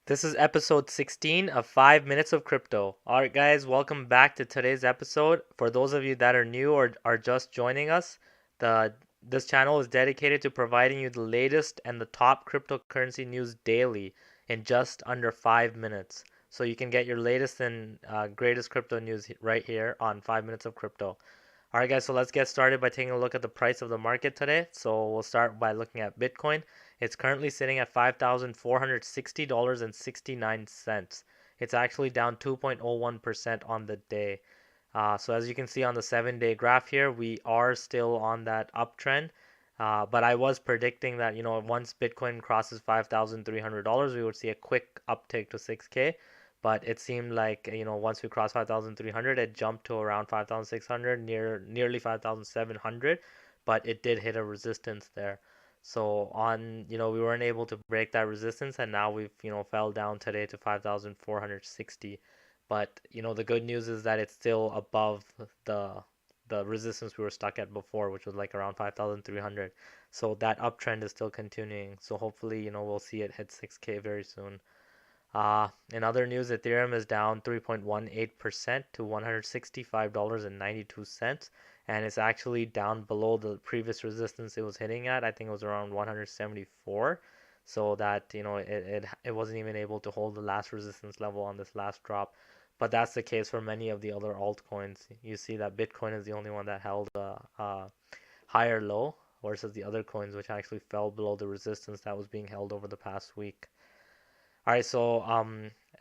This is episode 16 of 5 Minutes of Crypto. Alright, guys, welcome back to today's episode. For those of you that are new or are just joining us, this channel is dedicated to providing you the latest and the top cryptocurrency news daily in just under 5 minutes. So you can get your latest and greatest crypto news right here on 5 Minutes of Crypto. Alright, guys, so let's get started by taking a look at the price of the market today. So we'll start by looking at Bitcoin. It's currently sitting at $5,460.69. It's actually down 2.01% on the day. So as you can see on the 7-day graph here, we are still on that uptrend. But I was predicting that, once Bitcoin crosses $5,300, we would see a quick uptick to 6K. But it seemed like, once we crossed 5,300, it jumped to around 5,600, nearly 5,700. But it did hit a resistance there. So we weren't able to break that resistance, and now we've, fell down today to 5,460. But, the good news is that it's still above the the resistance we were stuck at before, which was like around 5,300. So that uptrend is still continuing. So hopefully, we'll see it hit 6K very soon. In other news, Ethereum is down 3.18% to $165.92, and it's actually down below the previous resistance it was hitting at. I think it was around 174. So that, it wasn't even able to hold the last resistance level on this last drop. But that's the case for many of the other altcoins. You see that Bitcoin is the only one that held a higher low versus the other coins, which actually fell below the resistance that was being held over the past week. All right, so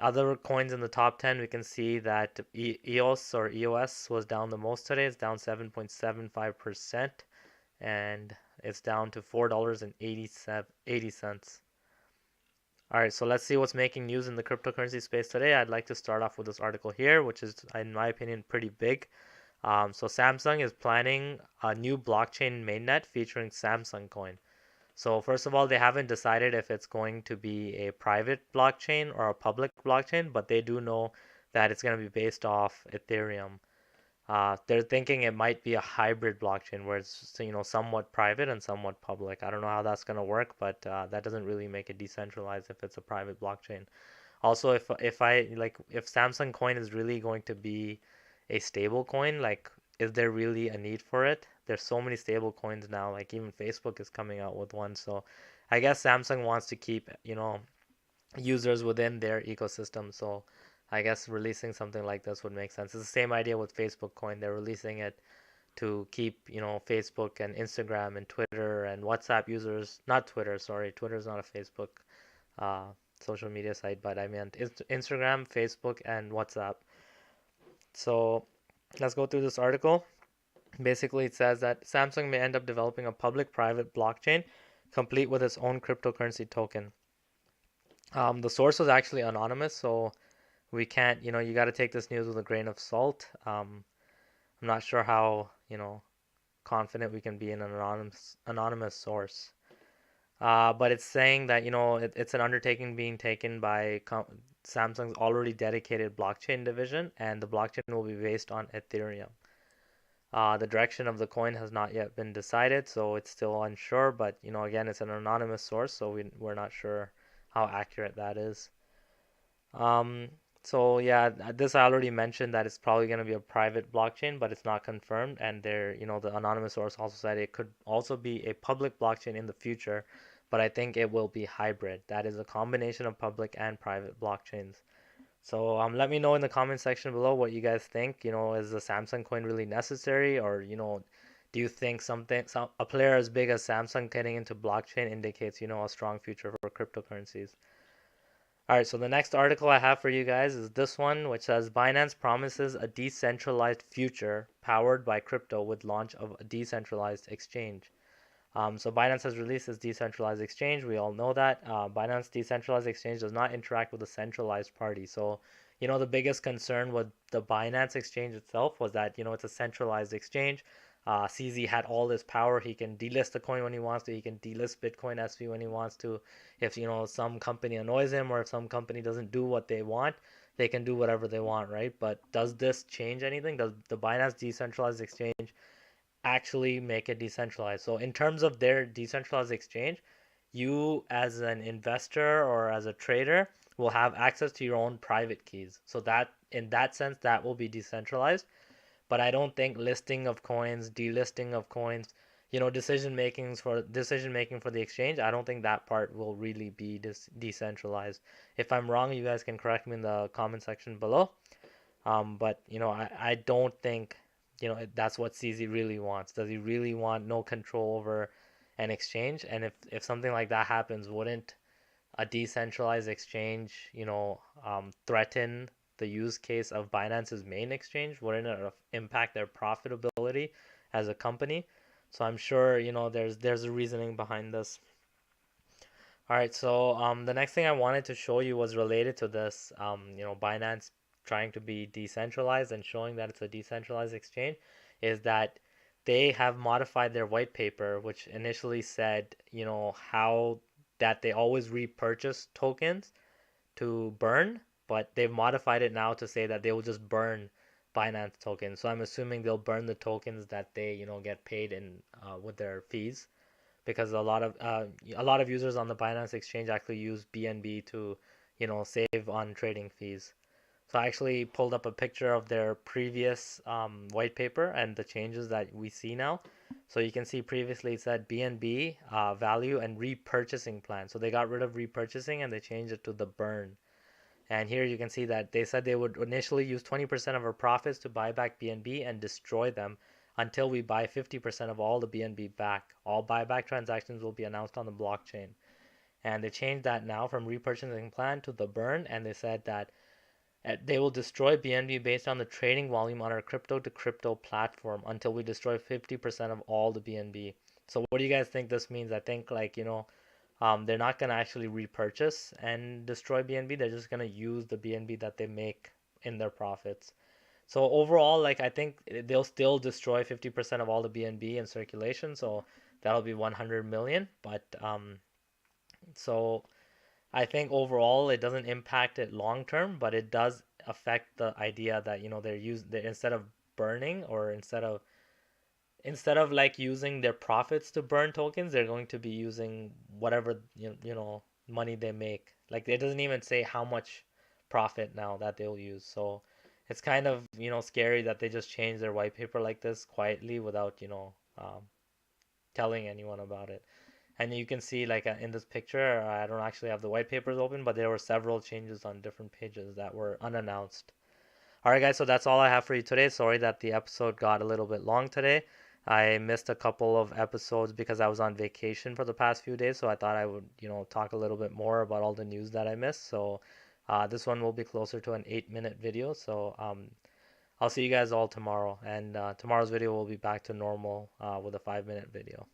other coins in the top 10, we can see that EOS or EOS was down the most today. It's down 7.75%, and it's down to $4.80. All right, so let's see what's making news in the cryptocurrency space today. I'd like to start off with this article here, which is, in my opinion, pretty big. So Samsung is planning a new blockchain mainnet featuring Samsung Coin. So first of all, they haven't decided if it's going to be a private blockchain or a public blockchain, but they do know that it's going to be based off Ethereum. They're thinking it might be a hybrid blockchain where it's somewhat private and somewhat public. I don't know how that's going to work, but that doesn't really make it decentralized if it's a private blockchain. Also, if Samsung Coin is really going to be a stable coin, like is there really a need for it? There's so many stable coins now, like even Facebook is coming out with one. So I guess Samsung wants to keep, users within their ecosystem. So I guess releasing something like this would make sense. It's the same idea with Facebook Coin. They're releasing it to keep, Facebook and Instagram and Twitter and WhatsApp users, not Twitter, sorry, Twitter is not a Facebook uh, social media site, but I meant Instagram, Facebook, and WhatsApp. So let's go through this article. Basically, it says that Samsung may end up developing a public-private blockchain complete with its own cryptocurrency token. The source was actually anonymous, so we can't, you got to take this news with a grain of salt. I'm not sure how, confident we can be in an anonymous source. But it's saying that, it's an undertaking being taken by Samsung's already dedicated blockchain division, and the blockchain will be based on Ethereum. The direction of the coin has not yet been decided, so it's still unsure. But again, it's an anonymous source, so we're not sure how accurate that is. Um, so yeah, this I already mentioned that it's probably going to be a private blockchain, but it's not confirmed. And the anonymous source also said it could also be a public blockchain in the future, but I think it will be hybrid. That is a combination of public and private blockchains. So let me know in the comment section below what you guys think. Is the Samsung coin really necessary, or do you think a player as big as Samsung getting into blockchain indicates a strong future for cryptocurrencies? All right, so the next article I have for you guys is this one, which says Binance promises a decentralized future powered by crypto with launch of a decentralized exchange. So Binance has released its decentralized exchange. We all know that. Binance Decentralized Exchange does not interact with a centralized party. So, the biggest concern with the Binance exchange itself was that, it's a centralized exchange. CZ had all this power. He can delist the coin when he wants to. He can delist Bitcoin SV when he wants to. If, some company annoys him or if some company doesn't do what they want, they can do whatever they want, right? But does this change anything? Does the Binance Decentralized Exchange actually make it decentralized? So in terms of their decentralized exchange, you as an investor or as a trader will have access to your own private keys. So that in that sense that will be decentralized. But I don't think listing of coins, delisting of coins, decision making for the exchange, I don't think that part will really be decentralized. If I'm wrong, you guys can correct me in the comment section below. But I don't think that's what CZ really wants. Does he really want no control over an exchange? And if something like that happens, wouldn't a decentralized exchange, threaten the use case of Binance's main exchange? Wouldn't it impact their profitability as a company? So I'm sure, there's a reasoning behind this. All right, so the next thing I wanted to show you was related to this, Binance trying to be decentralized and showing that it's a decentralized exchange, is that they have modified their white paper, which initially said, how that they always repurchase tokens to burn, but they've modified it now to say that they will just burn Binance tokens. So I'm assuming they'll burn the tokens that they, get paid in with their fees, because a lot of users on the Binance exchange actually use BNB to, save on trading fees. So I actually pulled up a picture of their previous white paper and the changes that we see now. So you can see previously it said BNB value and repurchasing plan. So they got rid of repurchasing and they changed it to the burn. And here you can see that they said they would initially use 20% of our profits to buy back BNB and destroy them until we buy 50% of all the BNB back. All buyback transactions will be announced on the blockchain. And they changed that now from repurchasing plan to the burn, and they said that they will destroy BNB based on the trading volume on our crypto to crypto platform until we destroy 50% of all the BNB. So what do you guys think this means? I think they're not going to actually repurchase and destroy BNB. They're just going to use the BNB that they make in their profits. So overall, I think they'll still destroy 50% of all the BNB in circulation. So that'll be 100 million. But so I think overall it doesn't impact it long term, but it does affect the idea that they're instead of burning, or instead of using their profits to burn tokens, they're going to be using whatever money they make. Like, it doesn't even say how much profit now that they'll use. So it's kind of scary that they just change their white paper like this quietly without telling anyone about it. And you can see in this picture, I don't actually have the white papers open, but there were several changes on different pages that were unannounced. All right, guys, so that's all I have for you today. Sorry that the episode got a little bit long today. I missed a couple of episodes because I was on vacation for the past few days, so I thought I would, talk a little bit more about all the news that I missed. So this one will be closer to an 8-minute video. So I'll see you guys all tomorrow, and tomorrow's video will be back to normal with a 5-minute video.